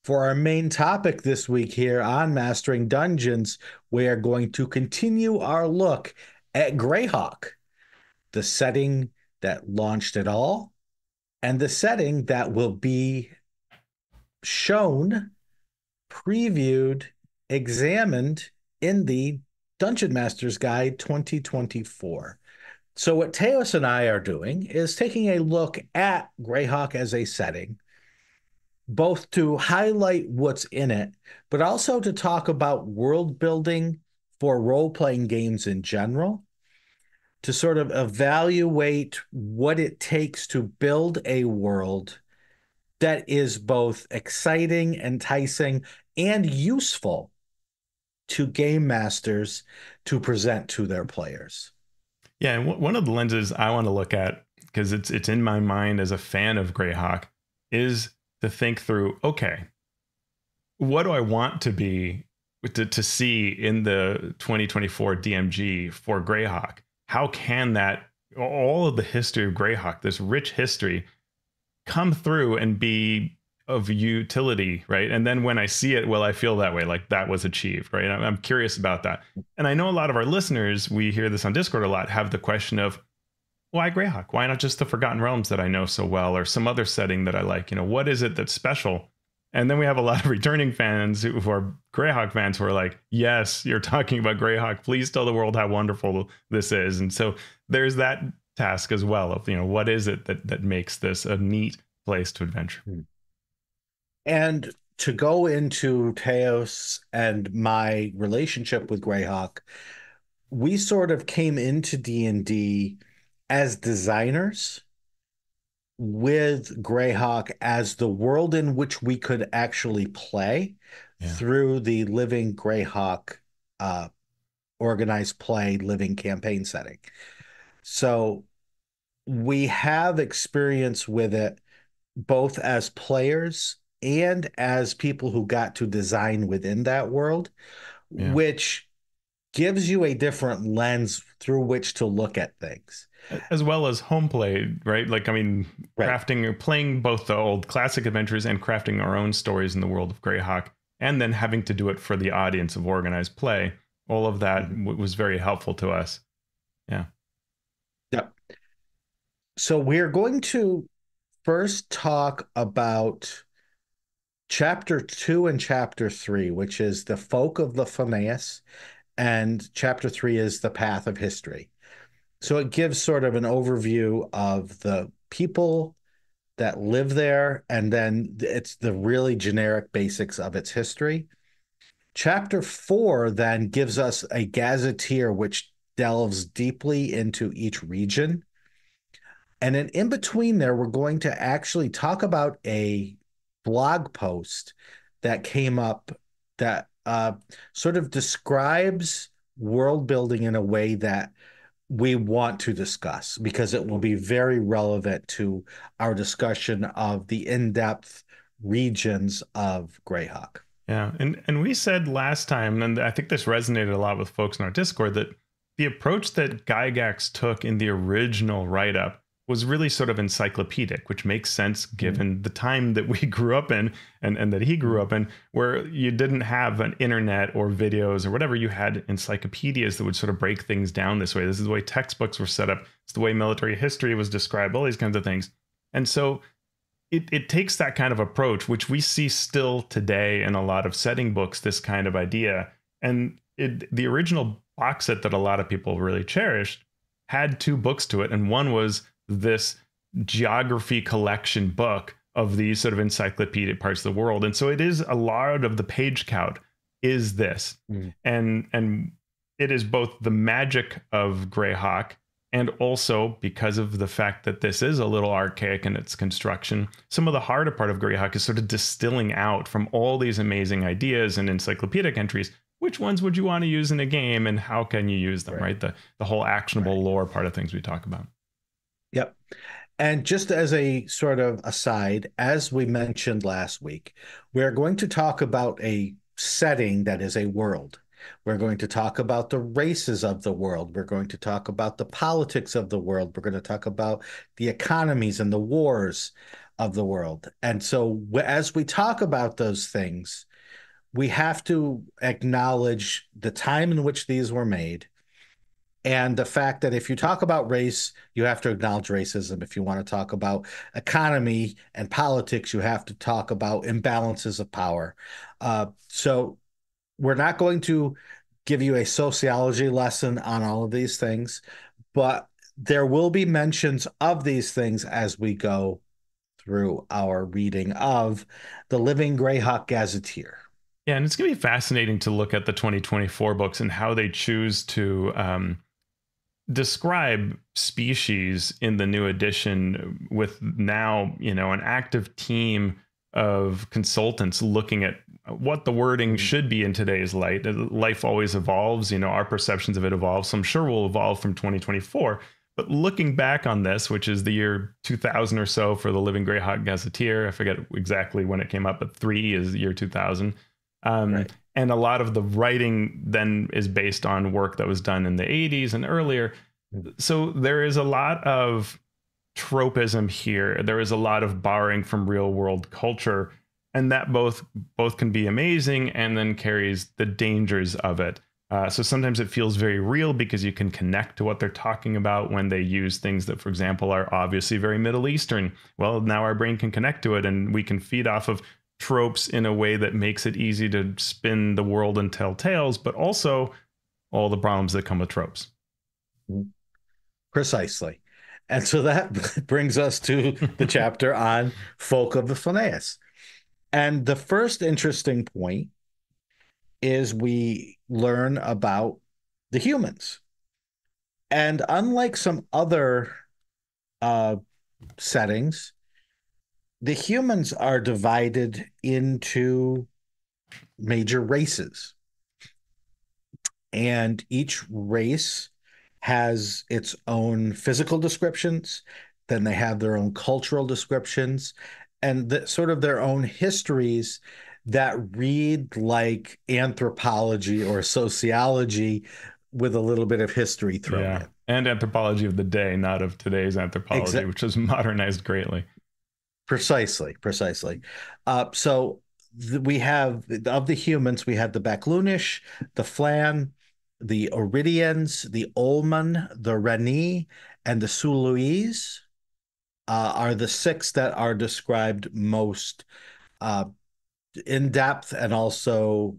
For our main topic this week here on Mastering Dungeons, we are going to continue our look at Greyhawk, the setting that launched it all, and the setting that will be shown, previewed, examined in the Dungeon Master's Guide 2024. So what Teos and I are doing is taking a look at Greyhawk as a setting, both to highlight what's in it, but also to talk about world building for role-playing games in general, to sort of evaluate what it takes to build a world that is both exciting, enticing, and useful to game masters to present to their players. Yeah, and one of the lenses I want to look at, because it's in my mind as a fan of Greyhawk, is to think through, okay, what do I want to be to see in the 2024 DMG for Greyhawk? How can that, all of the history of Greyhawk, this rich history, come through and be of utility, right? And then when I see it, will I feel that way, like that was achieved, right? I'm curious about that. And I know a lot of our listeners, we hear this on Discord a lot, have the question of, why Greyhawk? Why not just the Forgotten Realms that I know so well, or some other setting that I like? You know, what is it that's special? And then we have a lot of returning fans who are Greyhawk fans who are like, yes, you're talking about Greyhawk. Please tell the world how wonderful this is. And so there's that task as well of, you know, what is it that makes this a neat place to adventure? And to go into Teos and my relationship with Greyhawk, we sort of came into D&D as designers with Greyhawk as the world in which we could actually play through the Living Greyhawk organized play living campaign setting. So we have experience with it both as players and as people who got to design within that world, which gives you a different lens through which to look at things. As well as home play, right? Like, I mean, crafting or playing both the old classic adventures and crafting our own stories in the world of Greyhawk, and then having to do it for the audience of organized play. All of that was very helpful to us. Yeah. Yep. So we're going to first talk about Chapter 2 and Chapter 3, which is the Folk of the Phoneus, and Chapter 3 is the Path of History. So it gives sort of an overview of the people that live there, and then it's the really generic basics of its history. Chapter 4 then gives us a gazetteer, which delves deeply into each region. And then in between there, we're going to actually talk about a blog post that came up that sort of describes world building in a way that we want to discuss, because it will be very relevant to our discussion of the in-depth regions of Greyhawk. Yeah, and we said last time, and I think this resonated a lot with folks in our Discord, that the approach that Gygax took in the original write-up was really sort of encyclopedic, which makes sense given the time that we grew up in and that he grew up in, where you didn't have an internet or videos or whatever. You had encyclopedias that would sort of break things down this way. This is the way textbooks were set up. It's the way military history was described, all these kinds of things. And so it takes that kind of approach, which we see still today in a lot of setting books, this kind of idea. And the original box set that a lot of people really cherished had two books to it. And one was this geography collection book of these sort of encyclopedic parts of the world. And so it is a lot of the page count is this. And it is both the magic of Greyhawk, and also because of the fact that this is a little archaic in its construction, some of the harder part of Greyhawk is sort of distilling out from all these amazing ideas and encyclopedic entries, which ones would you want to use in a game and how can you use them, right? The whole actionable lore part of things we talk about. Yep. And just as a sort of aside, as we mentioned last week, we're going to talk about a setting that is a world. We're going to talk about the races of the world. We're going to talk about the politics of the world. We're going to talk about the economies and the wars. of the world. And so as we talk about those things, we have to acknowledge the time in which these were made and the fact that if you talk about race, you have to acknowledge racism. If you want to talk about economy and politics, you have to talk about imbalances of power. So we're not going to give you a sociology lesson on all of these things, but there will be mentions of these things as we go through our reading of the Living Greyhawk Gazetteer. Yeah, and it's going to be fascinating to look at the 2024 books and how they choose to describe species in the new edition with now, an active team of consultants looking at what the wording should be in today's light. Life always evolves, our perceptions of it evolve. So I'm sure will evolve from 2024. But looking back on this, which is the year 2000 or so for the Living Greyhawk Gazetteer, I forget exactly when it came up, but 3 is the year 2000. Right. And a lot of the writing then is based on work that was done in the 80s and earlier. So there is a lot of tropism here. There is a lot of borrowing from real world culture, and that both can be amazing and then carries the dangers of it. So sometimes it feels very real because you can connect to what they're talking about when they use things that, for example, are obviously very Middle Eastern. Well, now our brain can connect to it and we can feed off of tropes in a way that makes it easy to spin the world and tell tales, but also all the problems that come with tropes. Precisely. And so that brings us to the chapter on Folk of the Phineas. And the first interesting point is we learn about the humans. And unlike some other settings, the humans are divided into major races. And each race has its own physical descriptions, then they have their own cultural descriptions, and sort of their own histories that read like anthropology or sociology with a little bit of history thrown in. And anthropology of the day, not of today's anthropology, which is modernized greatly. Precisely. So we have, of the humans, we have the Backloonish, the Flan, the Oridians, the Olman, the Reni, and the Suluise are the 6 that are described most in depth and also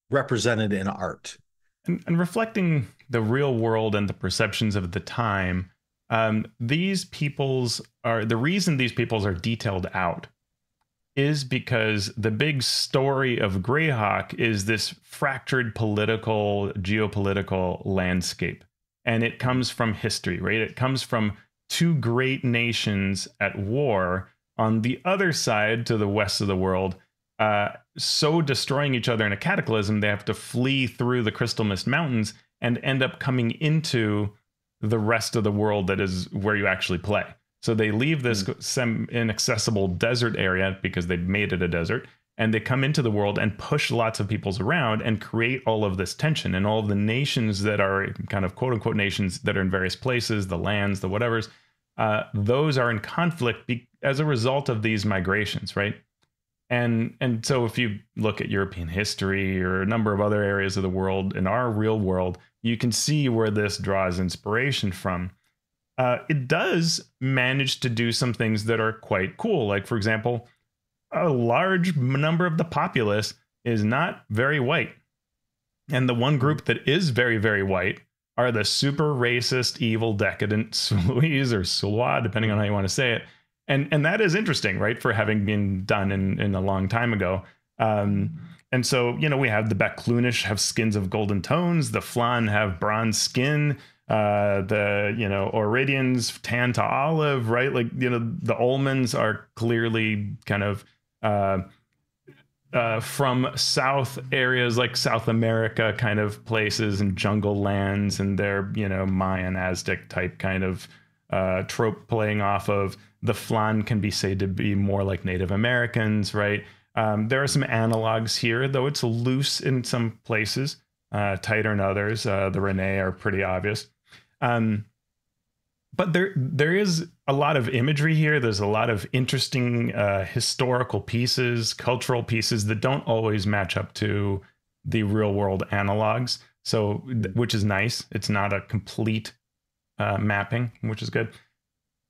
represented in art. And reflecting the real world and the perceptions of the time, these peoples are the reason these peoples are detailed out is because the big story of Greyhawk is this fractured political, geopolitical landscape. And it comes from history, right? It comes from 2 great nations at war on the other side to the west of the world, so destroying each other in a cataclysm, they have to flee through the Crystal Mist Mountains and end up coming into the rest of the world that is where you actually play. So they leave this inaccessible desert area because they made it a desert, and they come into the world and push lots of peoples around and create all of this tension. And all of the nations that are kind of quote unquote nations that are in various places, the lands, the whatevers, those are in conflict as a result of these migrations, right? And so if you look at European history or a number of other areas of the world in our real world, you can see where this draws inspiration from. It does manage to do some things that are quite cool. Like, for example, a large number of the populace is not very white. And the one group that is very, very white are the super racist, evil, decadent Suluise or Sulwa, depending on how you want to say it. And that is interesting, right, for having been done in a long time ago. And so, we have the Backloonish have skins of golden tones. The Flan have bronze skin. The Oridians tan to olive, right? Like, the Olmans are clearly kind of from south areas like South America kind of places and jungle lands, and they're Mayan Aztec type kind of trope playing off of. The Flan can be said to be more like Native Americans, right? There are some analogs here, though it's loose in some places, tighter in others. The Rene are pretty obvious. but there is a lot of imagery here. There's a lot of interesting historical pieces, cultural pieces that don't always match up to the real world analogs. So, which is nice. It's not a complete mapping, which is good.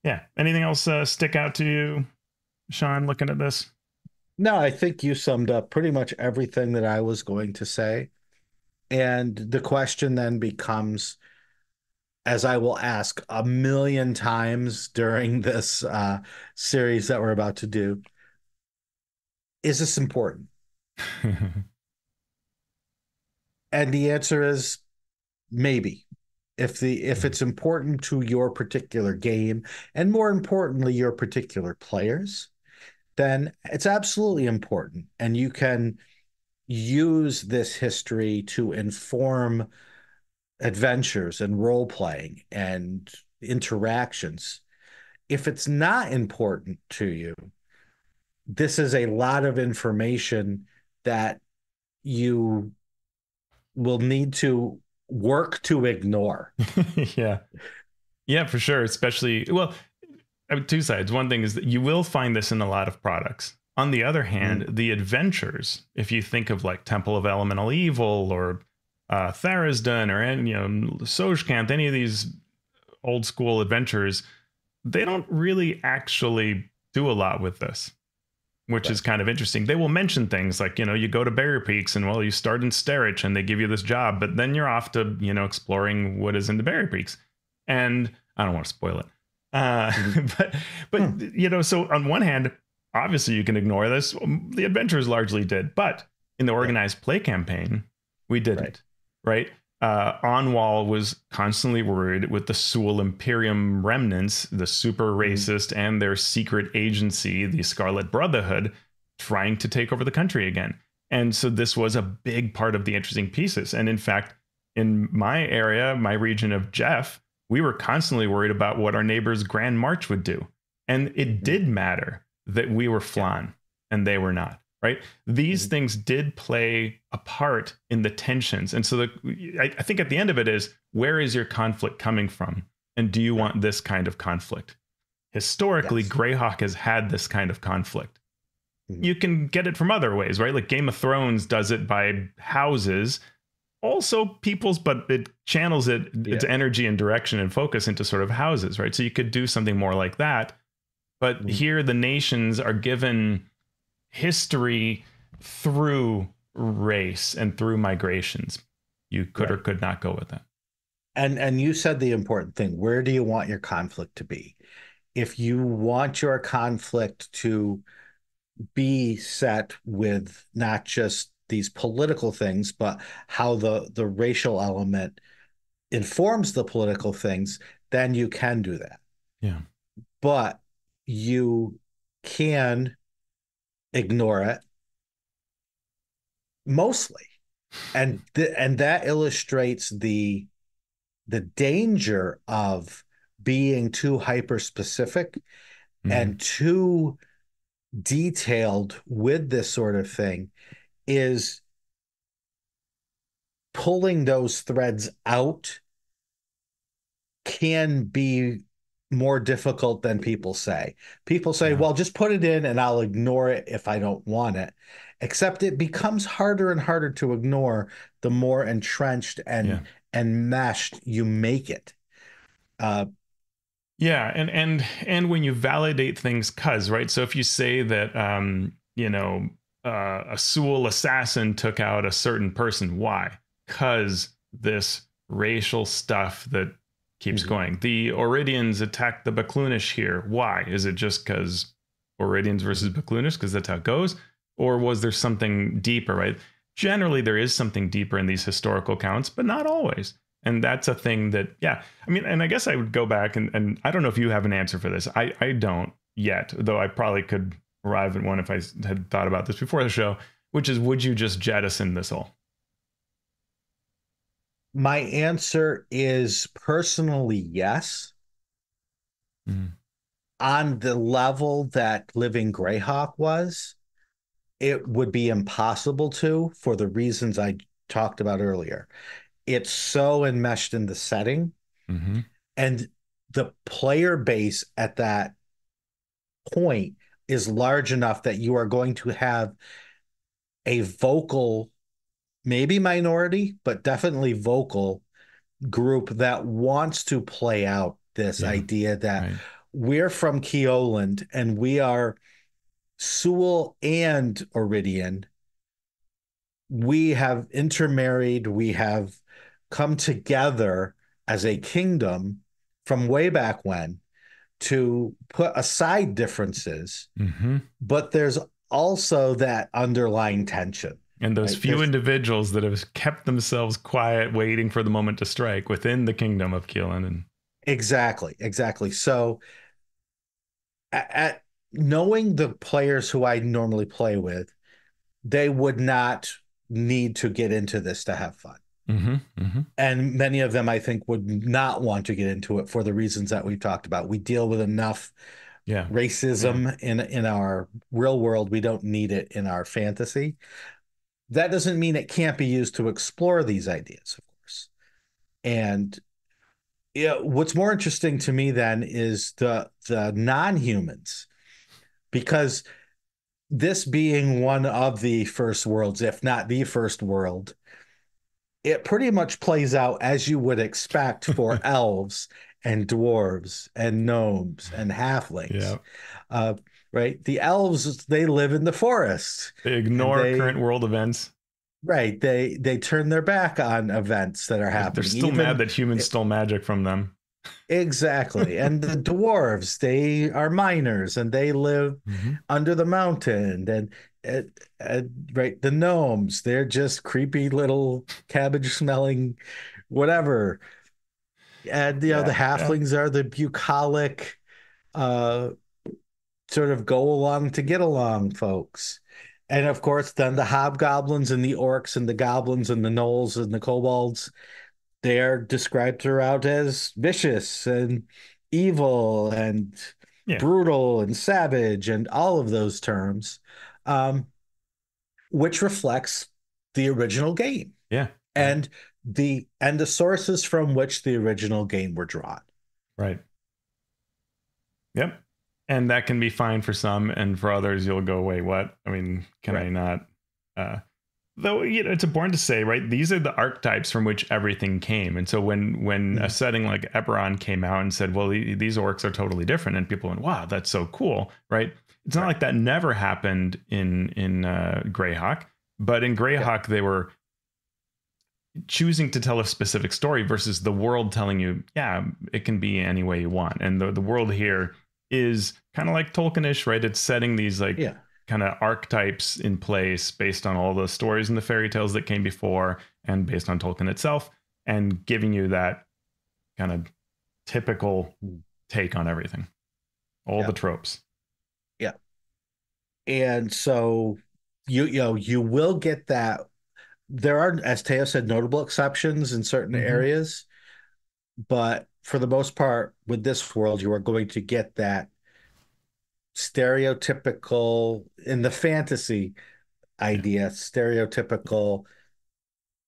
Yeah. Anything else stick out to you, Shawn, looking at this? No, I think you summed up pretty much everything that I was going to say. And the question then becomes, as I will ask a million times during this series that we're about to do, is this important? And the answer is maybe. If it's important to your particular game, and more importantly, your particular players, then it's absolutely important. And you can use this history to inform adventures and role playing and interactions. If it's not important to you, this is a lot of information that you will need to work to ignore. Yeah. Yeah, for sure. Especially, well, two sides. One thing is that you will find this in a lot of products. On the other hand, the adventures, if you think of like Temple of Elemental Evil or Tharizdun or Sojkanth, any of these old school adventures, they don't really actually do a lot with this, which is kind of interesting. They will mention things like, you go to Barrier Peaks and, well, you start in Starich and they give you this job, but then you're off to, exploring what is in the Barrier Peaks. And I don't want to spoil it. But so on one hand, obviously you can ignore this. The adventurers largely did, but in the organized play campaign, we didn't, right? Onwall was constantly worried with the Sul Imperium remnants, the super racist and their secret agency, the Scarlet Brotherhood, trying to take over the country again. And so this was a big part of the interesting pieces. And in fact, in my area, my region of Jeff, we were constantly worried about what our neighbor's Grand March would do. And it did matter that we were Flan and they were not. Right. These things did play a part in the tensions. And so I think at the end of it is, where is your conflict coming from? And do you want this kind of conflict? Historically, Greyhawk has had this kind of conflict. You can get it from other ways, right? Like Game of Thrones does it by houses, also people's, but it channels its energy and direction and focus into sort of houses, right? So you could do something more like that. But here the nations are given history through race and through migrations. You could or could not go with that. And you said the important thing. Where do you want your conflict to be? If you want your conflict to be set with not just these political things, but how the racial element informs the political things, then you can do that. Yeah. But you can ignore it mostly. And that illustrates the danger of being too hyper specific and too detailed with this sort of thing, is pulling those threads out can be more difficult than people say. People say, well, just put it in and I'll ignore it if I don't want it. Except it becomes harder and harder to ignore the more entrenched and meshed you make it. And when you validate things, right? So if you say that a Sul assassin took out a certain person, why? Because this racial stuff that keeps going. The Oridians attacked the Baklunish here. Why? Is it just because Oridians versus Baklunish, because that's how it goes? Or was there something deeper, right? Generally, there is something deeper in these historical accounts, but not always. And that's a thing that, and I guess I would go back and I don't know if you have an answer for this. I don't yet, though I probably could arrive at one if I had thought about this before the show, which is, would you just jettison this all? My answer is personally yes. On the level that Living Greyhawk was, it would be impossible to, for the reasons I talked about earlier. It's so enmeshed in the setting. And the player base at that point is large enough that you are going to have a vocal, maybe minority, but definitely vocal group that wants to play out this Yeah. idea that Right. we're from Keoland and we are Sewell and Iridian. We have intermarried, we have come together as a kingdom from way back when to put aside differences, Mm-hmm. but there's also that underlying tension. And those Right? few individuals that have kept themselves quiet, waiting for the moment to strike within the kingdom of Keelan. And exactly. So at knowing the players who I normally play with, they would not need to get into this to have fun. mm-hmm, mm-hmm. And many of them, I think, would not want to get into it for the reasons that we've talked about. We deal with enough racism in our real world. We don't need it in our fantasy. That doesn't mean it can't be used to explore these ideas, of course. And what's more interesting to me then is the non-humans, because this being one of the first worlds, if not the first world, it pretty much plays out as you would expect for elves and dwarves and gnomes and halflings. Right? The elves, they live in the forest. They ignore current world events. Right. They turn their back on events that are happening. They're still mad that humans stole magic from them. Exactly. And the dwarves, they are miners and they live under the mountain. And right, the gnomes, they're just creepy little cabbage smelling whatever. And the halflings are the bucolic sort of go along to get along folks. And of course, then the hobgoblins and the orcs and the goblins and the gnolls and the kobolds, they are described throughout as vicious and evil and brutal and savage and all of those terms, which reflects the original game. And the sources from which the original game were drawn. Right. Yep. And that can be fine for some, and for others, you'll go, wait, what? I mean, can I not? Though, it's important to say, right? These are the archetypes from which everything came. And so when a setting like Eberron came out and said, well, these orcs are totally different, and people went, wow, that's so cool, right? It's not like that never happened in Greyhawk, but in Greyhawk, they were choosing to tell a specific story versus the world telling you, it can be any way you want. And the world here is kind of like Tolkienish, right? It's setting these kind of archetypes in place based on all the stories and the fairy tales that came before and based on Tolkien itself, and giving you that kind of typical take on everything, all the tropes. And so you will get that. There are, as Teos said, notable exceptions in certain areas, but for the most part, with this world, you are going to get that stereotypical, in the fantasy idea, stereotypical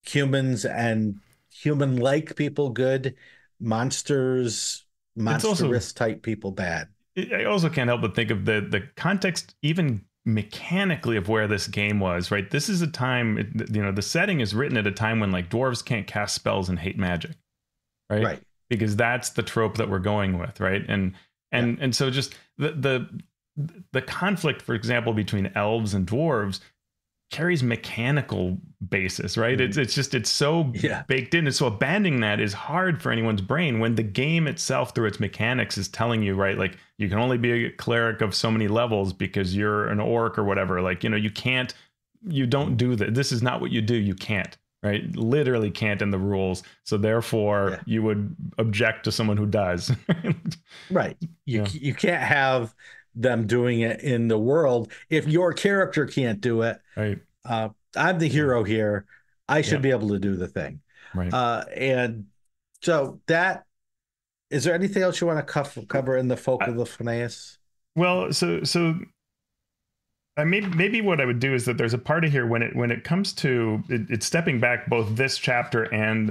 humans and human-like people good, monsters, monstrous type people bad. I also can't help but think of the context, even mechanically, of where this game was, right? This is a time, the setting is written at a time when like dwarves can't cast spells and hate magic, right? Because that's the trope that we're going with, right? And so just the conflict, for example, between elves and dwarves carries mechanical basis, right? It's so baked in, and so abandoning that is hard for anyone's brain when the game itself, through its mechanics, is telling you, right, like you can only be a cleric of so many levels because you're an orc or whatever. Like, you don't do that. This is not what you do. You can't, right? Literally can't in the rules. So therefore, you would object to someone who does. Right. You can't have them doing it in the world if your character can't do it. Right. I'm the hero here. I should be able to do the thing. Right. And so is there anything else you want to cover in the folk of the Phineas? Well, so maybe what I would do is that there's a part of here when it comes to it's stepping back, both this chapter and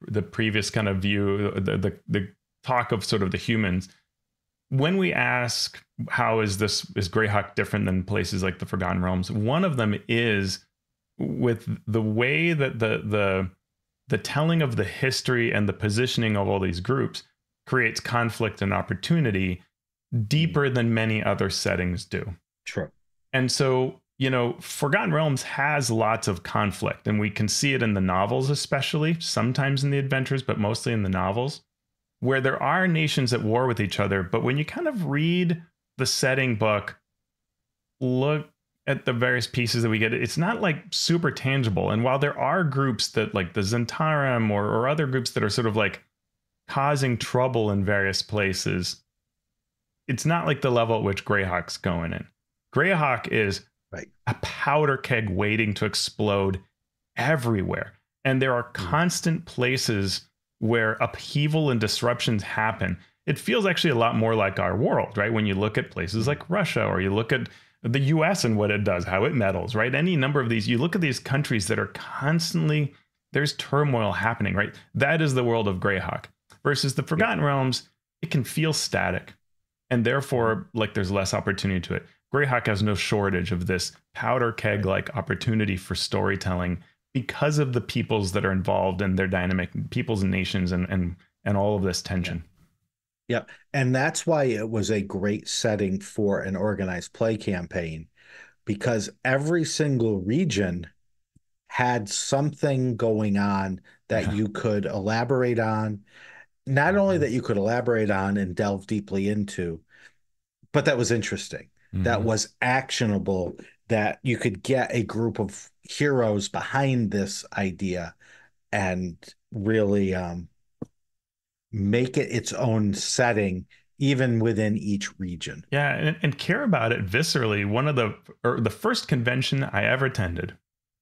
the previous kind of view, the talk of sort of the humans, when we ask how is Greyhawk different than places like the Forgotten Realms, one of them is with the way that the telling of the history and the positioning of all these groups creates conflict and opportunity deeper than many other settings do. True. And so, you know, Forgotten Realms has lots of conflict, and we can see it in the novels, especially sometimes in the adventures, but mostly in the novels, where there are nations at war with each other. But when you kind of read the setting book, look at the various pieces that we get, it's not like super tangible. And while there are groups that like the Zentarum or other groups that are sort of like causing trouble in various places, it's not like the level at which Greyhawk's going in. Greyhawk is right. a powder keg waiting to explode everywhere. And there are constant places where upheaval and disruptions happen. It feels actually a lot more like our world, right? When you look at places like Russia, or you look at the US and what it does, how it meddles, right? Any number of these, you look at these countries that are constantly, there's turmoil happening, right? That is the world of Greyhawk. Versus the Forgotten Realms, it can feel static. And therefore, like, there's less opportunity to it. Greyhawk has no shortage of this powder keg-like opportunity for storytelling because of the peoples that are involved and their dynamic peoples and nations and all of this tension. Yep. And that's why it was a great setting for an organized play campaign, because every single region had something going on that you could elaborate on. Not only that you could elaborate on and delve deeply into, but that was interesting, that was actionable, that you could get a group of heroes behind this idea and really make it its own setting, even within each region. Yeah, and care about it viscerally. One of the first convention I ever attended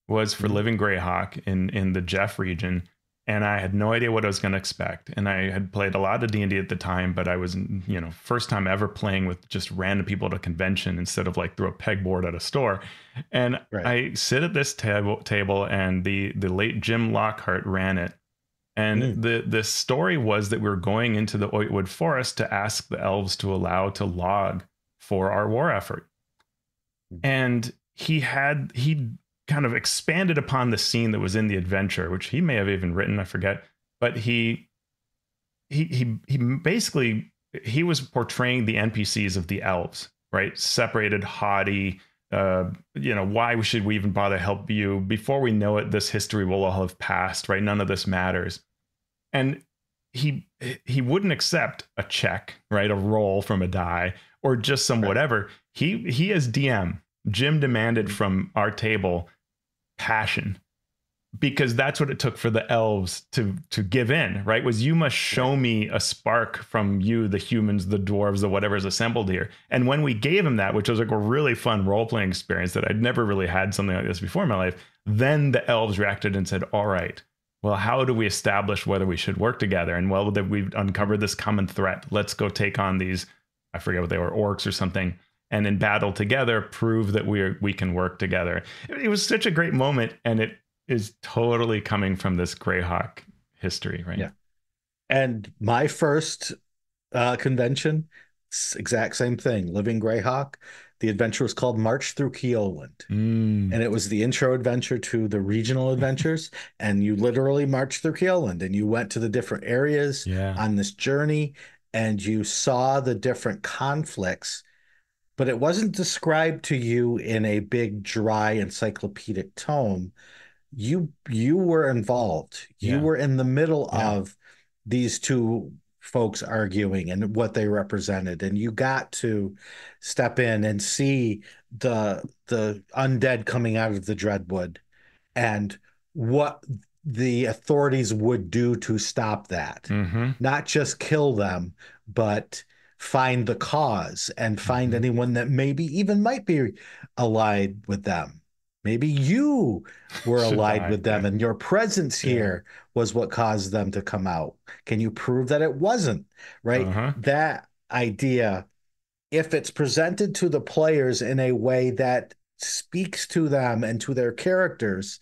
was for Living Greyhawk in the Jeff region. And I had no idea what I was going to expect. And I had played a lot of D&D at the time, but I was, you know, first time ever playing with just random people at a convention instead of like through a pegboard at a store. And I sit at this table, and the late Jim Lockhart ran it. And the story was that we were going into the Oitwood Forest to ask the elves to allow to log for our war effort. And he kind of expanded upon the scene that was in the adventure, which he may have even written, I forget. But he basically, he was portraying the NPCs of the elves, right? Separated, haughty, you know, why should we even bother help you? Before we know it, this history will all have passed, right? None of this matters. And he wouldn't accept a check, right? A roll from a die or just some whatever. He as DM, Jim demanded from our table passion, because that's what it took for the elves to give in, right? Was you must show me a spark from you, the humans, the dwarves, the whatever's assembled here. And when we gave him that, which was like a really fun role-playing experience that I'd never really had something like this before in my life, then the elves reacted and said, all right, well, how do we establish whether we should work together? And well, that we've uncovered this common threat. Let's go take on these, I forget what they were, orcs or something, and in battle together, prove that we can work together. It was such a great moment, and it is totally coming from this Greyhawk history, right? Yeah. And my first convention, exact same thing, Living Greyhawk. The adventure was called March Through Keoland. And it was the intro adventure to the regional adventures. And you literally marched through Keoland, and you went to the different areas on this journey, and you saw the different conflicts. But it wasn't described to you in a big, dry, encyclopedic tome. You were involved. You were in the middle of these two folks arguing and what they represented, and you got to step in and see the undead coming out of the Dreadwood and what the authorities would do to stop that. Not just kill them, but find the cause and find anyone that maybe even might be allied with them. Maybe you were allied with them, and your presence here was what caused them to come out. Can you prove that it wasn't? Right? That idea, if it's presented to the players in a way that speaks to them and to their characters,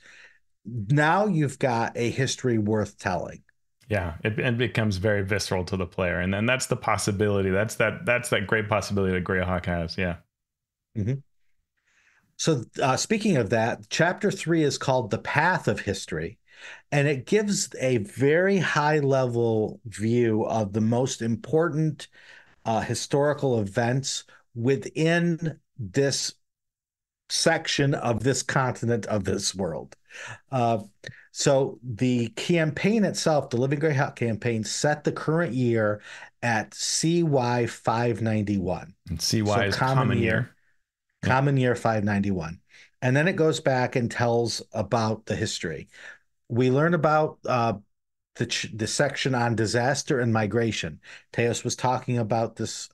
now you've got a history worth telling. Yeah, it becomes very visceral to the player, and then that's the possibility. That's that great possibility that Greyhawk has. Yeah. Mhm. So, speaking of that, chapter 3 is called The Path of History, and it gives a very high level view of the most important historical events within this section of this continent of this world. Uh, so the campaign itself, the Living Greyhawk campaign, set the current year at CY 591. And So CY is common year. Yeah. common year 591. And then it goes back and tells about the history. We learn about the section on disaster and migration. Teos was talking about this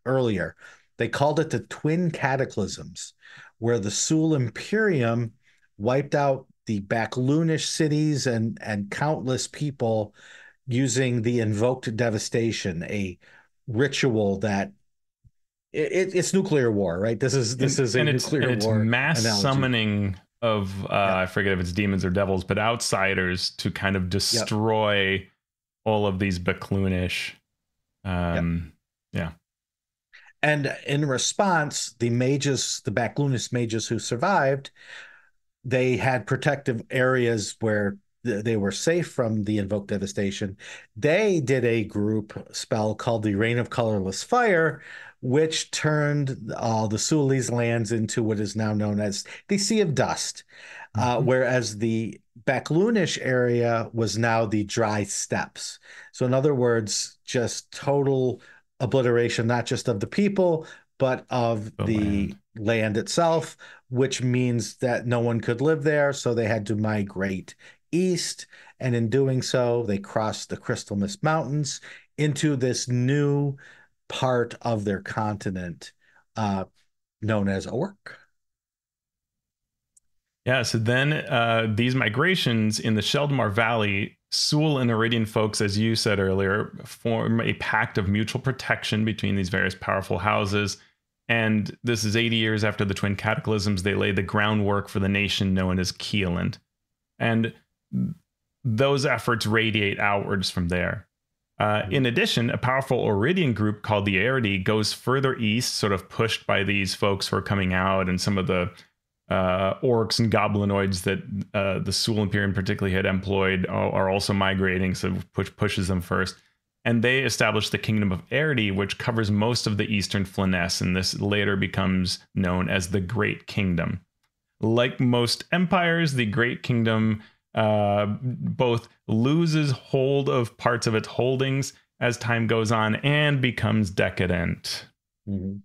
earlier. They called it the twin cataclysms, where the Sul Imperium wiped out the Backloonish cities and countless people using the invoked devastation, a ritual that it's nuclear war, right? This is a And nuclear it's war mass analogy. summoning of Yep, I forget if it's demons or devils, but outsiders to kind of yep, destroy all of these Bakloonish. yep. Yeah. And in response, the mages, the Backloonist mages who survived, they had protective areas where they were safe from the invoked devastation. They did a group spell called the Rain of Colorless Fire, which turned all the Sulis lands into what is now known as the Sea of Dust, Mhm. whereas the Backloonish area was now the Dry Steppes. So, in other words, just total obliteration, not just of the people, but of The land. the land itself, which means that no one could live there. So they had to migrate east. And in doing so, they crossed the Crystal Mist Mountains into this new part of their continent uh, known as Orc. Yeah, so then these migrations in the Sheldamar Valley, Sul and Iridian folks, as you said earlier, form a pact of mutual protection between these various powerful houses. And this is 80 years after the Twin Cataclysms. They lay the groundwork for the nation known as Keeland. And those efforts radiate outwards from there. In addition, a powerful Iridian group called the Airdi goes further east, sort of pushed by these folks who are coming out and some of the orcs and goblinoids that the Sul Imperium particularly had employed are also migrating, so pushes them first. And they established the Kingdom of Airdi, which covers most of the eastern Flyness, and this later becomes known as the Great Kingdom. Like most empires, the Great Kingdom both loses hold of parts of its holdings as time goes on and becomes decadent. Mm-hmm.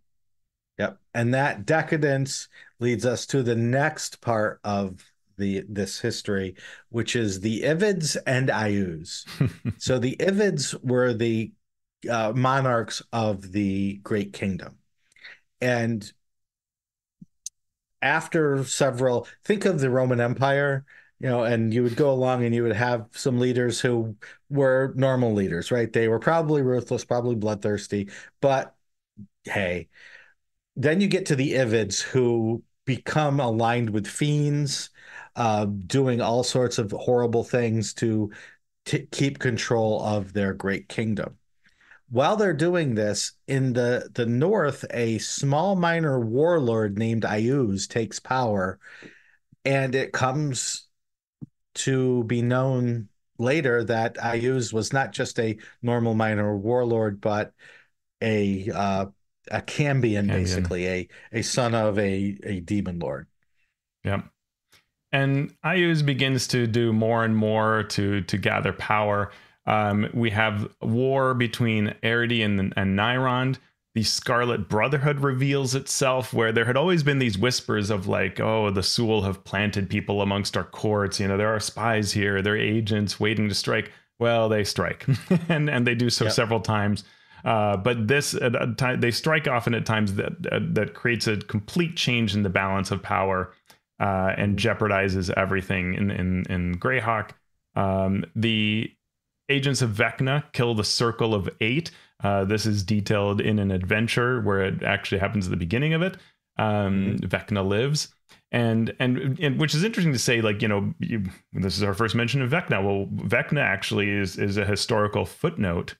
Yep. And that decadence leads us to the next part of this history, which is the Ivids and Ayus. So the Ivids were the monarchs of the Great Kingdom. And after several, think of the Roman Empire, and you would go along and you would have some leaders who were normal leaders, right? They were probably ruthless, probably bloodthirsty, but hey, then you get to the Ivids who become aligned with fiends, doing all sorts of horrible things to keep control of their great kingdom. While they're doing this, in the north, a small minor warlord named Ayuz takes power, and it comes to be known later that Ayuz was not just a normal minor warlord, but a Cambion, Cambion. basically a son of a demon lord. Yep. And Ayuz begins to do more and more to gather power. We have war between Aridi and Nyrond. The Scarlet Brotherhood reveals itself, where there had always been these whispers of like, oh, the Sul have planted people amongst our courts. You know, there are spies here, they're agents waiting to strike. Well, they strike, and they do so Yep. several times. But this at a time, they strike often at times that creates a complete change in the balance of power and jeopardizes everything in Greyhawk. The agents of Vecna kill the Circle of Eight. This is detailed in an adventure where it actually happens at the beginning of it. Hmm. Vecna lives. And which is interesting to say, like, this is our first mention of Vecna. Well, Vecna actually is a historical footnote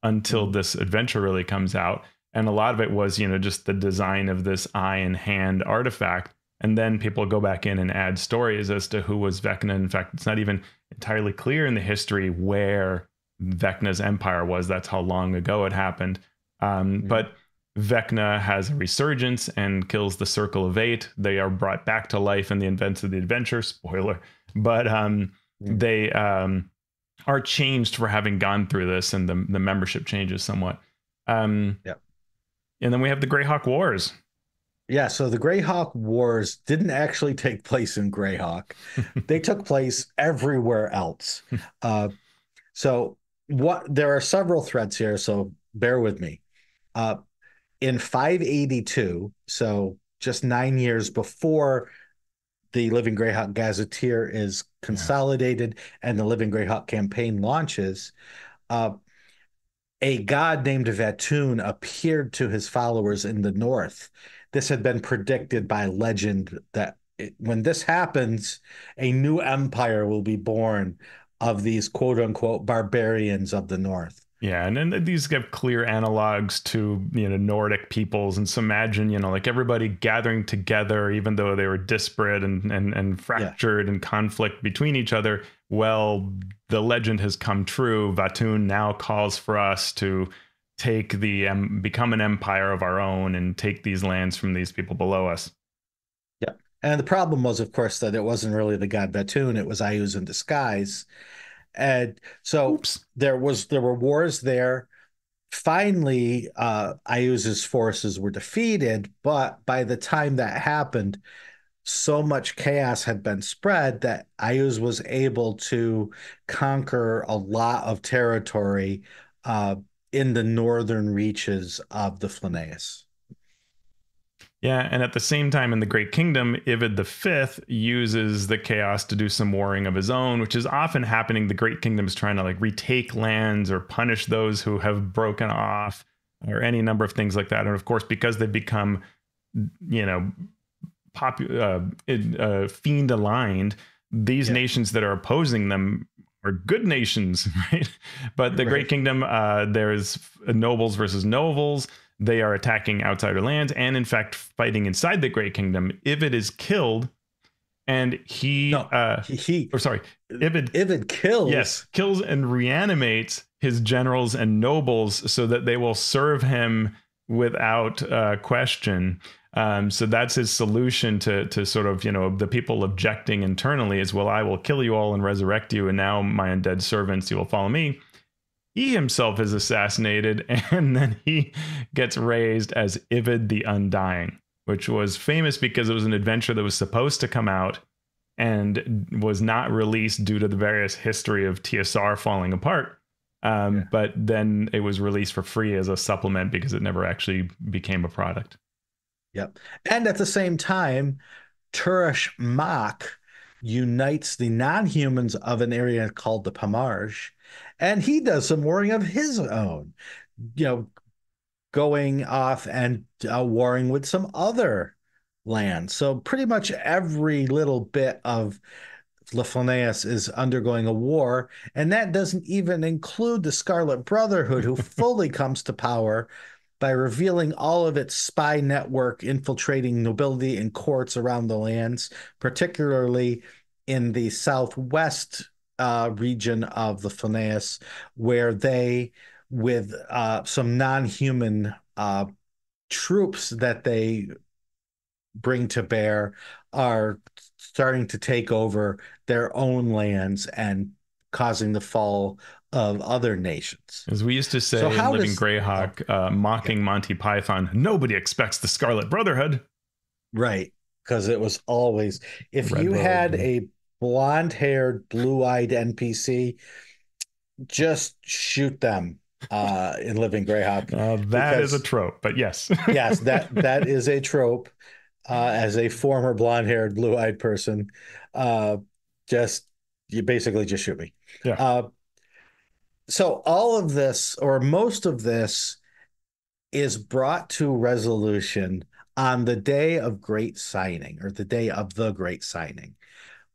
until Hmm. this adventure really comes out. And a lot of it was, just the design of this eye and hand artifact. And then people go back in and add stories as to who was Vecna. In fact, it's not even entirely clear in the history where Vecna's empire was. That's how long ago it happened. Hmm. But Vecna has a resurgence and kills the Circle of Eight. They are brought back to life in the events of the adventure. Spoiler. But Hmm. they are changed for having gone through this, and the membership changes somewhat. Um, Yep. and then we have the Greyhawk Wars. Yeah, so the Greyhawk Wars didn't actually take place in Greyhawk. They took place everywhere else. Uh, so there are several threads here, so bear with me. Uh, in 582, so just 9 years before the Living Greyhawk Gazetteer is Yeah. consolidated and the Living Greyhawk campaign launches, uh, a god named Vatoon appeared to his followers in the north. This had been predicted by legend that when this happens, a new empire will be born of these quote unquote barbarians of the north. Yeah, and then these have clear analogs to Nordic peoples, and so imagine like everybody gathering together, even though they were disparate and Yeah. fractured and conflict between each other. Well, the legend has come true. Vatun now calls for us to take become an empire of our own and take these lands from these people below us. Yeah. And the problem was, of course, that it wasn't really the god Batoon, it was Ayuz in disguise. And so Oops. there were wars there. Finally, Ayuz's forces were defeated, but by the time that happened, so much chaos had been spread that Ayuz was able to conquer a lot of territory uh, in the northern reaches of the Flanaeus. Yeah, and at the same time in the Great Kingdom, Ivid V uses the chaos to do some warring of his own, which is often happening. The Great Kingdom is trying to like retake lands or punish those who have broken off or any number of things like that. And of course, because they become, you know, fiend aligned, these Yeah, nations that are opposing them are good nations, right? But the Great right. Kingdom, there's nobles versus nobles. They are attacking outsider lands and, in fact, fighting inside the Great Kingdom. Ivid is killed, and No, he or sorry, Ivid, Ivid yes, kills. kills and reanimates his generals and nobles so that they will serve him without question. So that's his solution to sort of, the people objecting internally is, well, I will kill you all and resurrect you. And now my undead servants, you will follow me. He himself is assassinated, and then he gets raised as Ivid the Undying, which was famous because it was an adventure that was supposed to come out and was not released due to the various history of TSR falling apart. Yeah. But then it was released for free as a supplement because it never actually became a product. Yep. And at the same time, Turish Mach unites the non-humans of an area called the Pamarge, and he does some warring of his own, you know, going off and warring with some other lands. So pretty much every little bit of Lefanaeus is undergoing a war, and that doesn't even include the Scarlet Brotherhood, who fully comes to power by revealing all of its spy network infiltrating nobility and courts around the lands, particularly in the southwest region of the Lefanaeus, where they, with some non-human troops that they bring to bear, are starting to take over their own lands and causing the fall of other nations. As we used to So say in how Living does oh, Greyhawk, yeah, mocking Monty Python, nobody expects the Scarlet Brotherhood. right, because it was always if Red you Robe. had a blonde-haired, blue-eyed NPC, just shoot them in Living Greyhawk That is a because trope, but yes. yes, that is a trope. As a former blonde-haired, blue-eyed person, uh, just you basically just shoot me. Yeah. Uh, so all of this, or most of this, is brought to resolution on the day of great signing, or the day of the great signing,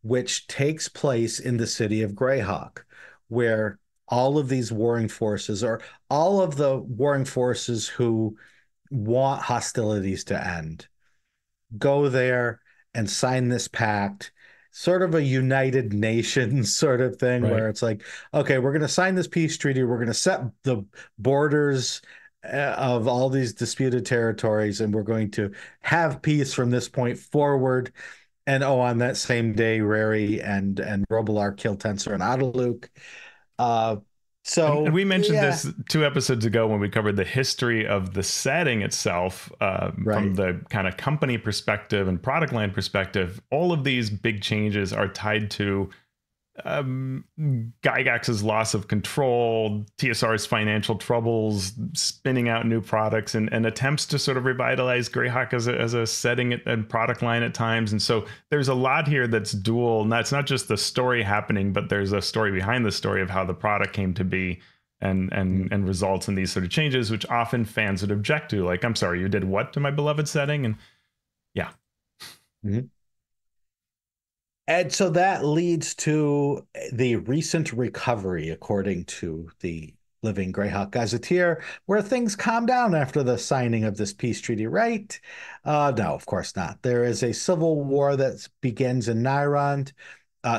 which takes place in the city of Greyhawk, where all of these warring forces, or all of the warring forces who want hostilities to end, go there and sign this pact, sort of a United Nations sort of thing, Right. where it's like, okay, we're going to sign this peace treaty. We're going to set the borders of all these disputed territories, and we're going to have peace from this point forward. And oh, on that same day, Rary and Robilar kill Tensor and Adaluk. Uh, And so we mentioned yeah, this 2 episodes ago when we covered the history of the setting itself, from right. the kind of company perspective and product line perspective. All of these big changes are tied to Gygax's loss of control, TSR's financial troubles, spinning out new products, and attempts to sort of revitalize Greyhawk as a setting and product line at times. And so there's a lot here that's dual. And that's not just the story happening, but there's a story behind the story of how the product came to be and results in these sort of changes, which often fans would object to. Like, I'm sorry, you did what to my beloved setting? And yeah. Mm-hmm. And so that leads to the recent recovery, according to the Living Greyhawk Gazetteer, where things calm down after the signing of this peace treaty, right? No, of course not. There is a civil war that begins in Nyrond.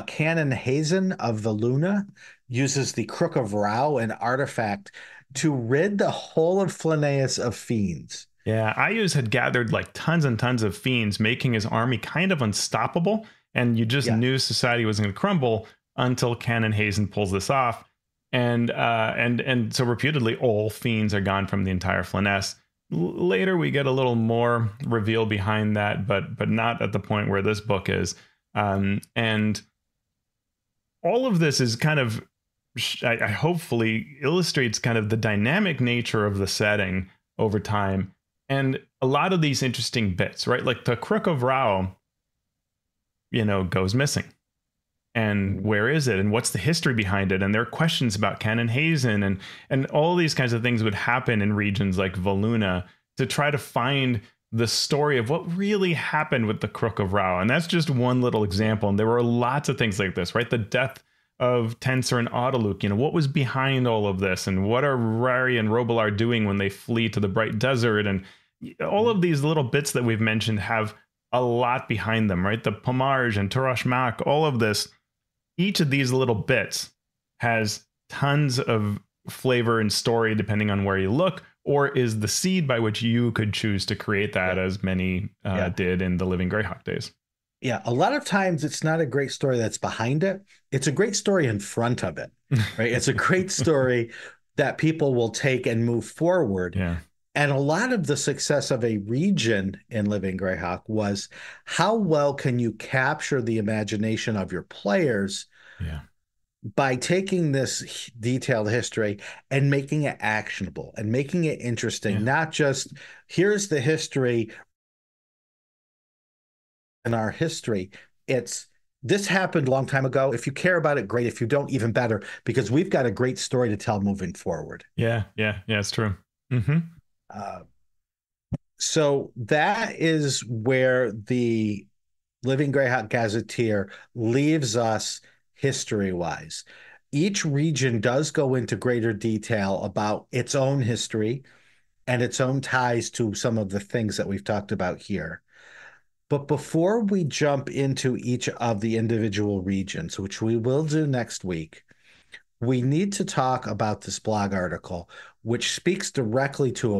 Canon Hazen of the Luna uses the Crook of Rao, an artifact, to rid the whole of Flaneus of fiends. Yeah, Ayuz had gathered like tons and tons of fiends, making his army kind of unstoppable. And you just Yeah. knew society was going to crumble until Canon Hazen pulls this off. And so reputedly, all fiends are gone from the entire Flaness. Later, we get a little more reveal behind that, but not at the point where this book is. And all of this is kind of, I hopefully illustrates kind of the dynamic nature of the setting over time. And a lot of these interesting bits, right? Like the Crook of Rao, goes missing. And where is it? And what's the history behind it? And there are questions about Canon Hazen, and all these kinds of things would happen in regions like Voluna to try to find the story of what really happened with the Crook of Rao. And that's just one little example. And there were lots of things like this, right? The death of Tensor and Adaluk, what was behind all of this? And what are Rari and Robilar doing when they flee to the Bright Desert? And all of these little bits that we've mentioned have a lot behind them, right? The Pomage and Turash Mak, all of this, each of these little bits has tons of flavor and story depending on where you look, or is the seed by which you could choose to create that, as many did in the Living Greyhawk days. Yeah, a lot of times it's not a great story that's behind it. It's a great story in front of it, right? It's a great story that people will take and move forward. Yeah. And a lot of the success of a region in Living Greyhawk was how well can you capture the imagination of your players by taking this detailed history and making it actionable and making it interesting, not just here's the history in our history. It's this happened a long time ago. If you care about it, great. If you don't, even better, because we've got a great story to tell moving forward. Yeah, it's true. Mm-hmm. So that is where the Living Greyhawk Gazetteer leaves us history-wise. Each region does go into greater detail about its own history and its own ties to some of the things that we've talked about here. But before we jump into each of the individual regions, which we will do next week, we need to talk about this blog article, which speaks directly to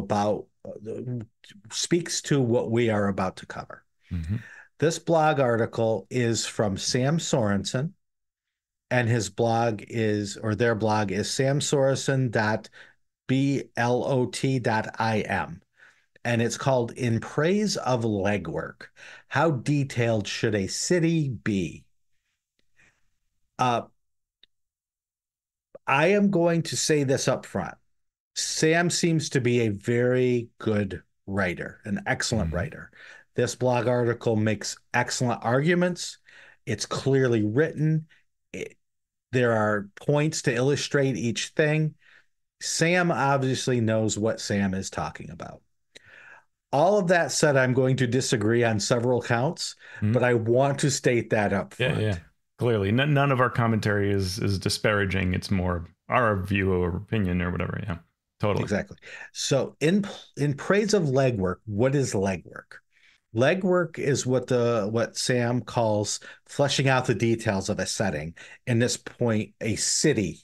what we are about to cover. Mm-hmm. This blog article is from Sam Sorensen, and their blog is samsorensen.blot.im. And it's called In Praise of Legwork. How detailed should a city be? I am going to say this up front. Sam seems to be a very good writer, an excellent writer. This blog article makes excellent arguments. It's clearly written. There are points to illustrate each thing. Sam obviously knows what Sam is talking about. All of that said, I'm going to disagree on several counts, but Mhm. I want to state that up Yeah, yeah. front. Clearly, none of our commentary is disparaging. It's more our view or opinion or whatever. Yeah, totally. Exactly. So in praise of legwork, what is legwork? Legwork is what Sam calls fleshing out the details of a setting. In this point, a city.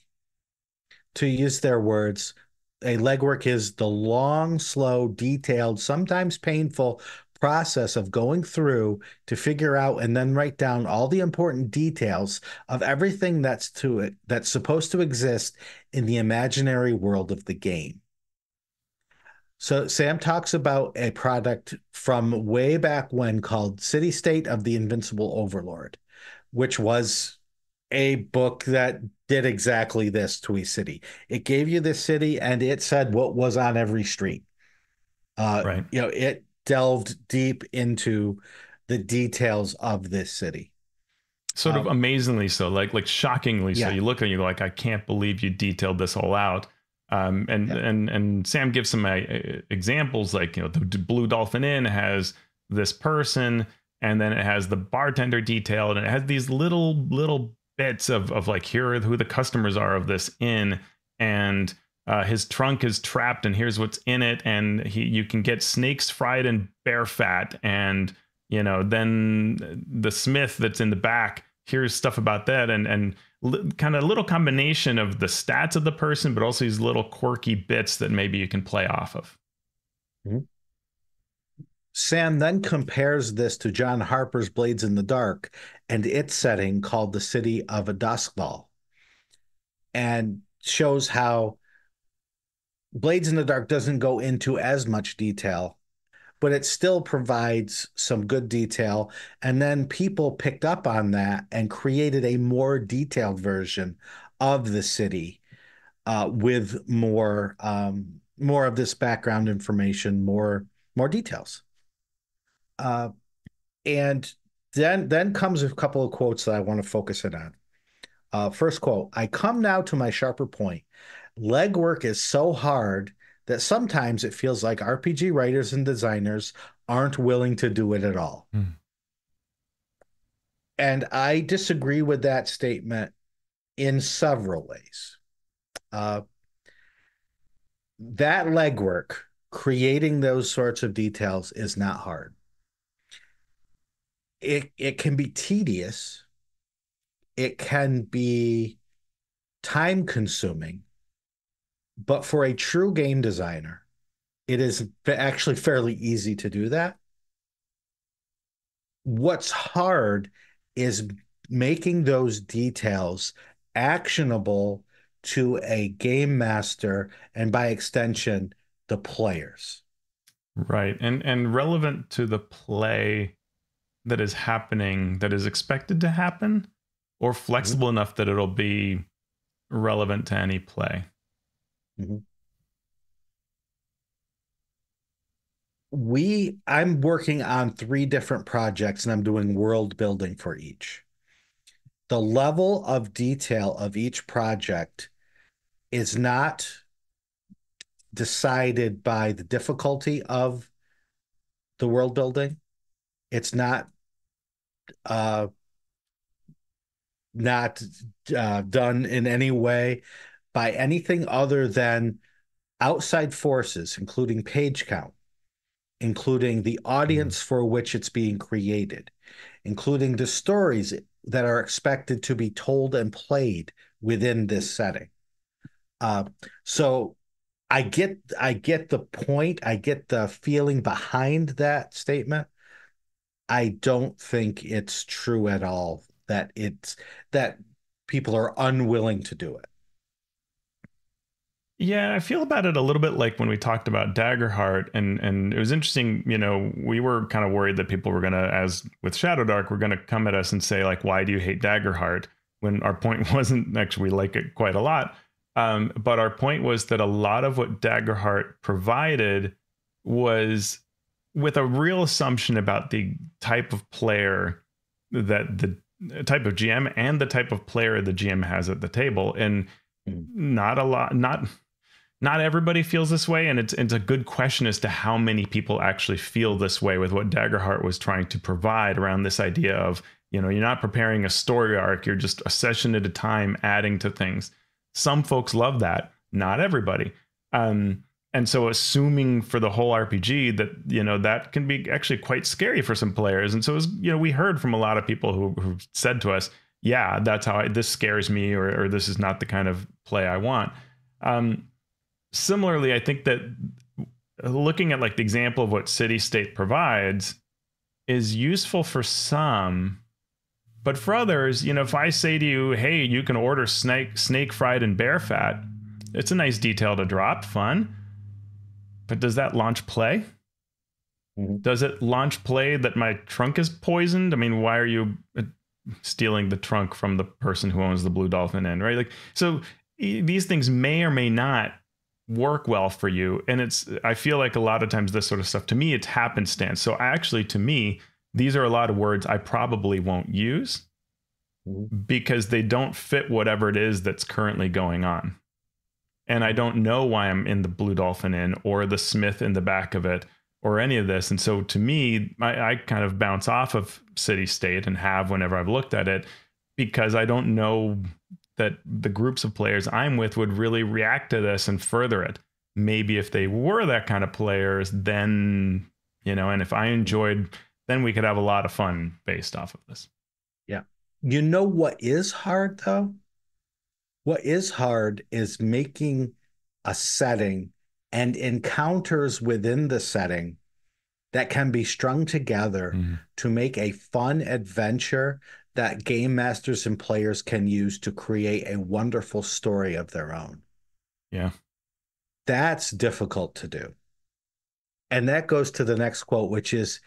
To use their words, a legwork is the long, slow, detailed, sometimes painful process of going through to figure out and then write down all the important details of everything that's supposed to exist in the imaginary world of the game. So Sam talks about a product from way back when called City State of the Invincible Overlord, which was a book that did exactly this to a city. It gave you the city and it said what was on every street. Right. It delved deep into the details of this city. Sort of Um, amazingly so, like shockingly so. yeah, You look and you go like, I can't believe you detailed this all out. And yeah. and Sam gives some examples, like the Blue Dolphin Inn has this person, and then it has the bartender detailed, and it has these little bits of like, here are who the customers are of this inn, and his trunk is trapped, and here's what's in it, and you can get snakes fried in bear fat, and then the smith that's in the back, here's stuff about that, and kind of a little combination of the stats of the person, but also these little quirky bits that maybe you can play off of. Mhm. Sam then compares this to John Harper's Blades in the Dark and its setting called the City of Adoskval, and shows how Blades in the Dark doesn't go into as much detail, but it still provides some good detail. And then people picked up on that and created a more detailed version of the city with more of this background information, more details. Uh, and then comes a couple of quotes that I want to focus in on. First quote: I come now to my sharper point. Legwork is so hard that sometimes it feels like RPG writers and designers aren't willing to do it at all. Mm. And I disagree with that statement in several ways. Uh, that legwork, creating those sorts of details, is not hard. It can be tedious. It can be time consuming, but for a true game designer, it is actually fairly easy to do that. What's hard is making those details actionable to a game master and by extension, the players. Right. And relevant to the play that is happening, that is expected to happen, or Mhm, flexible enough that it'll be relevant to any play. mhm. I'm working on 3 different projects and I'm doing world building for each. The level of detail of each project is not decided by the difficulty of the world building. It's uh, not done in any way by anything other than outside forces, including page count, including the Mhm. audience for which it's being created, including the stories that are expected to be told and played within this setting. Uh, so I get the point. I get the feeling behind that statement. I don't think it's true at all that people are unwilling to do it. Yeah, I feel about it a little bit like when we talked about Daggerheart, and it was interesting. We were kind of worried that people were gonna, as with Shadow Dark, were gonna come at us and say like, "Why do you hate Daggerheart?" When our point wasn't actually, we like it quite a lot. But our point was that a lot of what Daggerheart provided was with a real assumption about the type of player that the type of GM and the type of player the GM has at the table, and Mm. not a lot, not not everybody feels this way, and it's a good question as to how many people actually feel this way with what Daggerheart was trying to provide around this idea of, you're not preparing a story arc, you're just a session at a time adding to things. Some folks love that, not everybody. And so assuming for the whole RPG that, that can be actually quite scary for some players. And so, we heard from a lot of people who said to us, yeah, that's how this scares me, or this is not the kind of play I want. Similarly, I think that looking at like the example of what City State provides is useful for some, but for others, if I say to you, hey, you can order snake fried and bear fat, it's a nice detail to drop, fun. But does that launch play? Mm-hmm. Does it launch play that my trunk is poisoned? I mean, why are you stealing the trunk from the person who owns the Blue Dolphin Inn, right? Like, so these things may or may not work well for you. And I feel like a lot of times this sort of stuff, to me, it's happenstance. So actually, to me, these are a lot of words I probably won't use because they don't fit whatever it is that's currently going on. And I don't know why I'm in the Blue Dolphin Inn or the Smith in the back of it or any of this. And so to me, I kind of bounce off of City State and have whenever I've looked at it, because I don't know that the groups of players I'm with would really react to this and further it. Maybe if they were that kind of players, then, and if I enjoyed, then we could have a lot of fun based off of this. Yeah. What is hard though? What is hard is making a setting and encounters within the setting that can be strung together to make a fun adventure that game masters and players can use to create a wonderful story of their own. Yeah. That's difficult to do. And that goes to the next quote, which is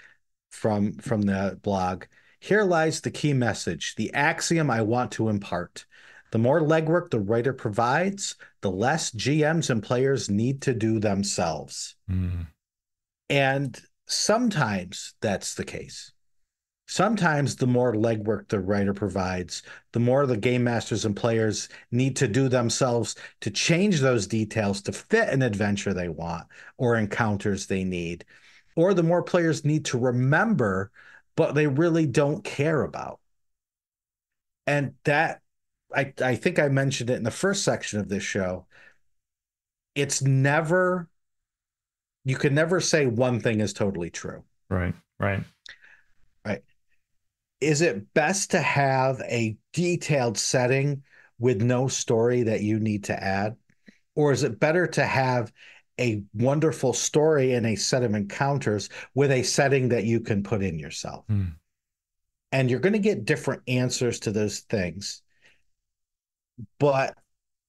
from the blog. Here lies the key message, the axiom I want to impart. The more legwork the writer provides, the less GMs and players need to do themselves. And sometimes that's the case. Sometimes the more legwork the writer provides, the more the game masters and players need to do themselves to change those details to fit an adventure they want or encounters they need, or the more players need to remember, but they really don't care about. And that, I think I mentioned it in the first section of this show. It's never, you can never say one thing is totally true. Right. Is it best to have a detailed setting with no story that you need to add? Or is it better to have a wonderful story and a set of encounters with a setting that you can put in yourself? And you're going to get different answers to those things. But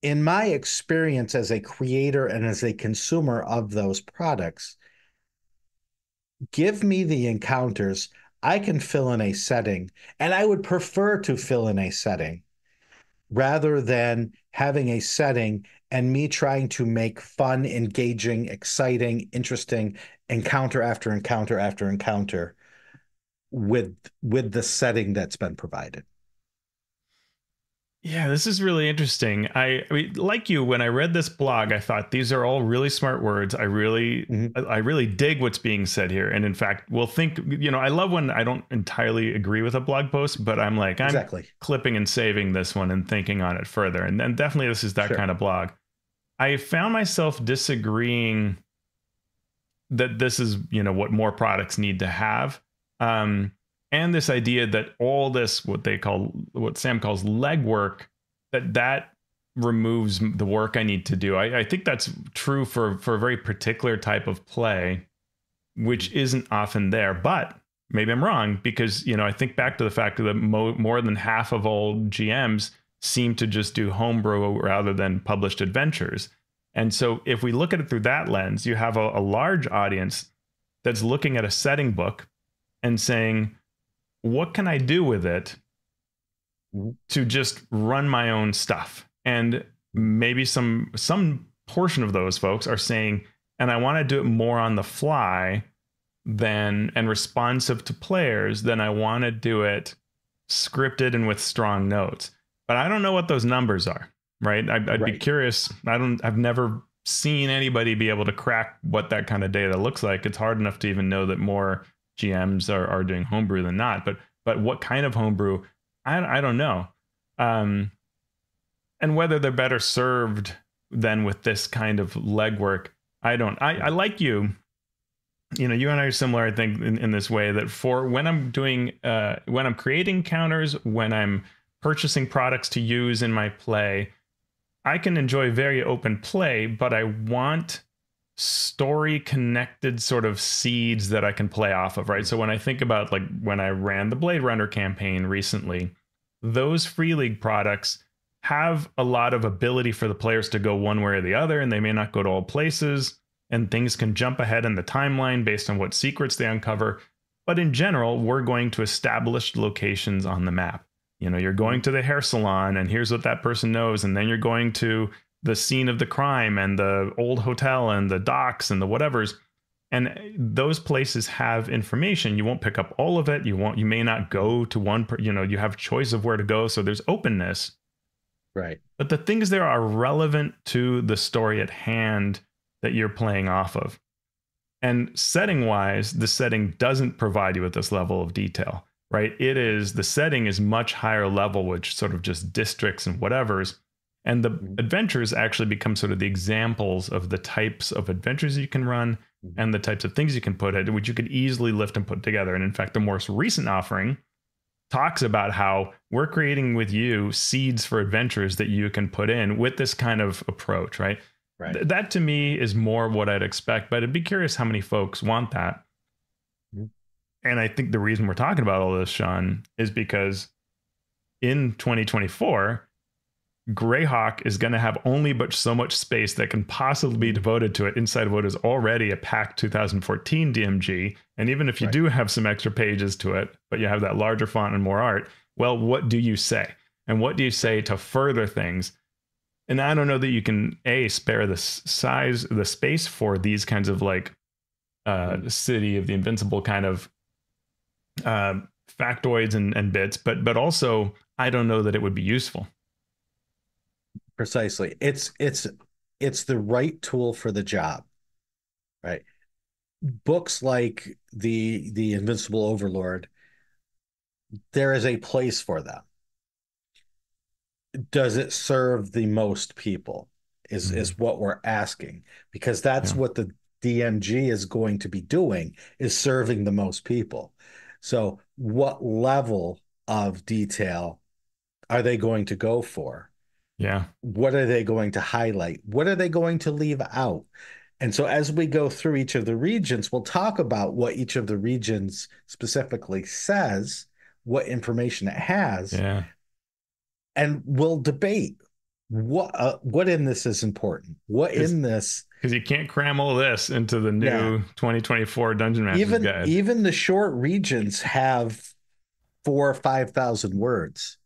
in my experience as a creator and as a consumer of those products, give me the encounters. I can fill in a setting, and I would prefer to fill in a setting rather than having a setting and me trying to make fun, engaging, exciting, interesting encounter after encounter after encounter with the setting that's been provided. Yeah, this is really interesting. I mean, like you, when I read this blog, I thought these are all really smart words. I really dig what's being said here. And in fact, we'll think, I love when I don't entirely agree with a blog post, but I'm like, I'm clipping and saving this one and thinking on it further. And then definitely this is that kind of blog. I found myself disagreeing that this is, what more products need to have. And this idea that all this, what Sam calls legwork, that removes the work I need to do. I think that's true for a very particular type of play, which isn't often there. But maybe I'm wrong, because, I think back to the fact that more than half of all GMs seem to just do homebrew rather than published adventures. And so if we look at it through that lens, you have a large audience that's looking at a setting book and saying, what can I do with it to just run my own stuff? And maybe some portion of those folks are saying, and I want to do it more on the fly and responsive to players than I want to do it scripted and with strong notes. But I don't know what those numbers are, right? I'd be curious. I've never seen anybody be able to crack what that kind of data looks like. It's hard enough to even know that more GMs are doing homebrew than not. But what kind of homebrew, I don't know. And whether they're better served than with this kind of legwork, I don't. I like you. You know, you and I are similar, I think, in this way that for when I'm doing, when I'm creating counters, when I'm purchasing products to use in my play, I can enjoy very open play, but I want story connected sort of seeds that I can play off of, right? So when I think about like when I ran the Blade Runner campaign recently, those Free League products have a lot of ability for the players to go one way or the other, and they may not go to all places, and things can jump ahead in the timeline based on what secrets they uncover. But in general, we're going to established locations on the map. You know, you're going to the hair salon, and here's what that person knows, and then you're going to the scene of the crime and the old hotel and the docks and the whatevers. And those places have information. You won't pick up all of it. You may not go to one, you have choice of where to go. So there's openness. Right. But the things there are relevant to the story at hand that you're playing off of. And setting wise, the setting doesn't provide you with this level of detail, right? The setting is much higher level, which sort of just districts and whatevers. And the adventures actually become sort of the examples of the types of adventures you can run and the types of things you can put in, which you could easily lift and put together. And in fact, the most recent offering talks about how we're creating with you seeds for adventures that you can put in with this kind of approach, right? Right. That to me is more what I'd expect, but I'd be curious how many folks want that. And I think the reason we're talking about all this, Shawn, is because in 2024, Greyhawk is going to have only but so much space that can possibly be devoted to it inside of what is already a packed 2014 DMG. And even if you do have some extra pages to it, but you have that larger font and more art, well, what do you say? And what do you say to further things? And I don't know that you can spare the space for these kinds of like City of the Invincible kind of factoids and bits, but also I don't know that it would be useful. Precisely. It's the right tool for the job, right? Books like the Invincible Overlord, there is a place for them. Does it serve the most people is what we're asking, because that's what the DMG is going to be doing, is serving the most people. So what level of detail are they going to go for? Yeah. What are they going to highlight? What are they going to leave out? And so as we go through each of the regions, we'll talk about what each of the regions specifically says, what information it has. Yeah. And we'll debate what in this is important. What in this, because you can't cram all this into the new 2024 Dungeon Master's Guide. Even the short regions have 4,000 or 5,000 words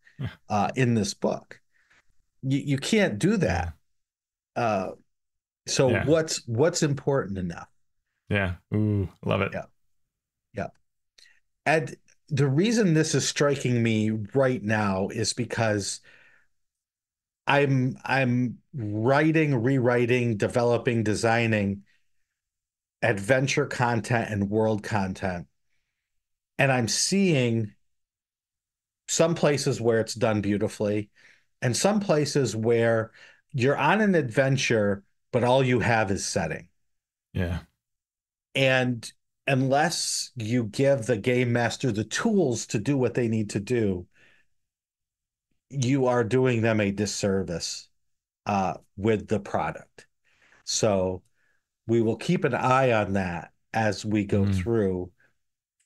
in this book. You can't do that. So what's important enough? Yeah. Ooh, love it. Yeah. And the reason this is striking me right now is because I'm writing, rewriting, developing, designing adventure content and world content. And I'm seeing some places where it's done beautifully and some places where you're on an adventure, but all you have is setting. Yeah. And unless you give the game master the tools to do what they need to do, you are doing them a disservice with the product. So we will keep an eye on that as we go through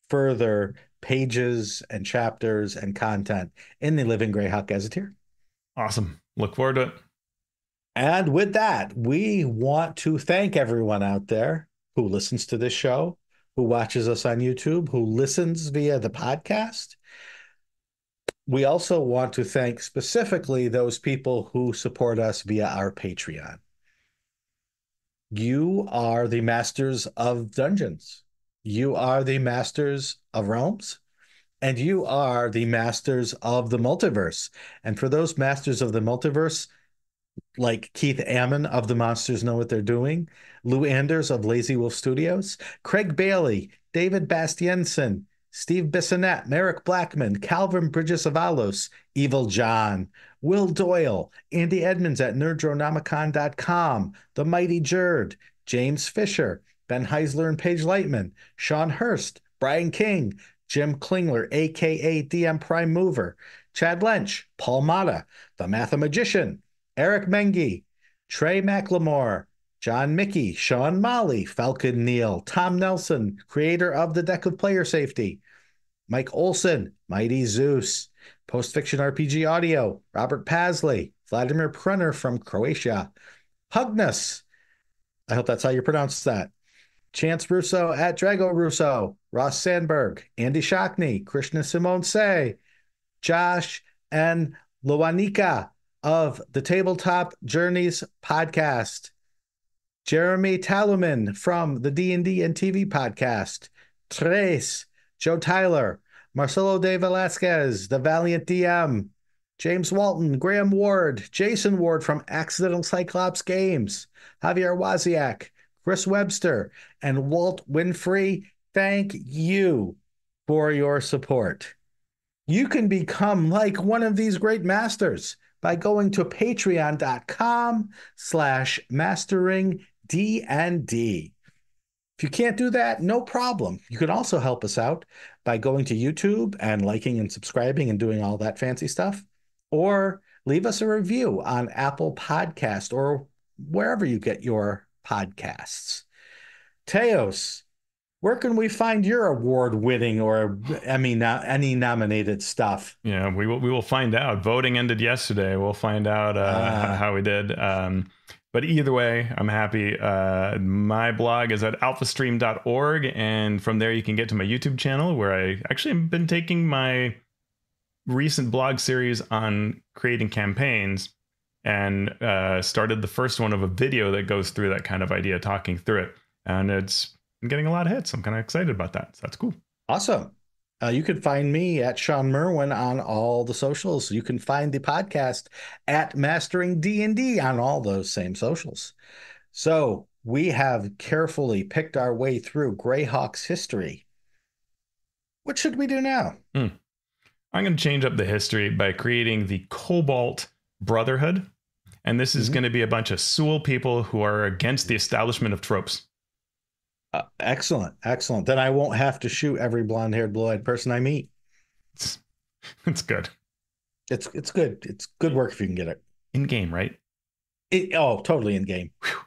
further pages and chapters and content in the Living Greyhawk Gazetteer. Awesome. Look forward to it. And with that, we want to thank everyone out there who listens to this show, who watches us on YouTube, who listens via the podcast. We also want to thank specifically those people who support us via our Patreon. You are the masters of dungeons. You are the masters of realms. And you are the masters of the multiverse. And for those masters of the multiverse, like Keith Ammon of The Monsters Know What They're Doing, Lou Anders of Lazy Wolf Studios, Craig Bailey, David Bastiansen, Steve Bissonette, Merrick Blackman, Calvin Bridges Avalos, Evil John, Will Doyle, Andy Edmonds at nerdronomicon.com, The Mighty Jerd, James Fisher, Ben Heisler and Paige Lightman, Sean Hurst, Brian King, Jim Klingler, aka DM Prime Mover, Chad Lynch, Paul Mata, The Mathemagician, Eric Mengi, Trey McLemore, John Mickey, Sean Molly, Falcon Neal, Tom Nelson, creator of The Deck of Player Safety, Mike Olson, Mighty Zeus, Post Fiction RPG Audio, Robert Pasley, Vladimir Prenner from Croatia, Hugnus, I hope that's how you pronounce that, Chance Russo at Drago Russo, Ross Sandberg, Andy Shockney, Krishna Simone Say, Josh and Loanika of the Tabletop Journeys podcast, Jeremy Taluman from the D&D and TV podcast, Trace, Joe Tyler, Marcelo de Velasquez, the Valiant DM, James Walton, Graham Ward, Jason Ward from Accidental Cyclops Games, Javier Waziak, Chris Webster, and Walt Winfrey. Thank you for your support. You can become like one of these great masters by going to patreon.com/masteringdnd. If you can't do that, no problem. You can also help us out by going to YouTube and liking and subscribing and doing all that fancy stuff, or leave us a review on Apple Podcast or wherever you get your podcasts. Teos, where can we find your award-winning or Emmy any nominated stuff? Yeah, we will find out. Voting ended yesterday. We'll find out how we did. But either way, I'm happy. My blog is at alphastream.org, and from there you can get to my YouTube channel, where I actually have been taking my recent blog series on creating campaigns and started the first one of a video that goes through that kind of idea, talking through it. And it's getting a lot of hits. I'm kind of excited about that. So that's cool. Awesome. You can find me at Sean Merwin on all the socials. You can find the podcast at Mastering D&D on all those same socials. So we have carefully picked our way through Greyhawk's history. What should we do now? I'm going to change up the history by creating the Cobalt Brotherhood. And this is going to be a bunch of Sewell people who are against the establishment of tropes. Excellent. Excellent. Then I won't have to shoot every blonde-haired, blue-eyed person I meet. It's good. It's good. It's good work if you can get it. In game, right? Oh, totally in game. Whew.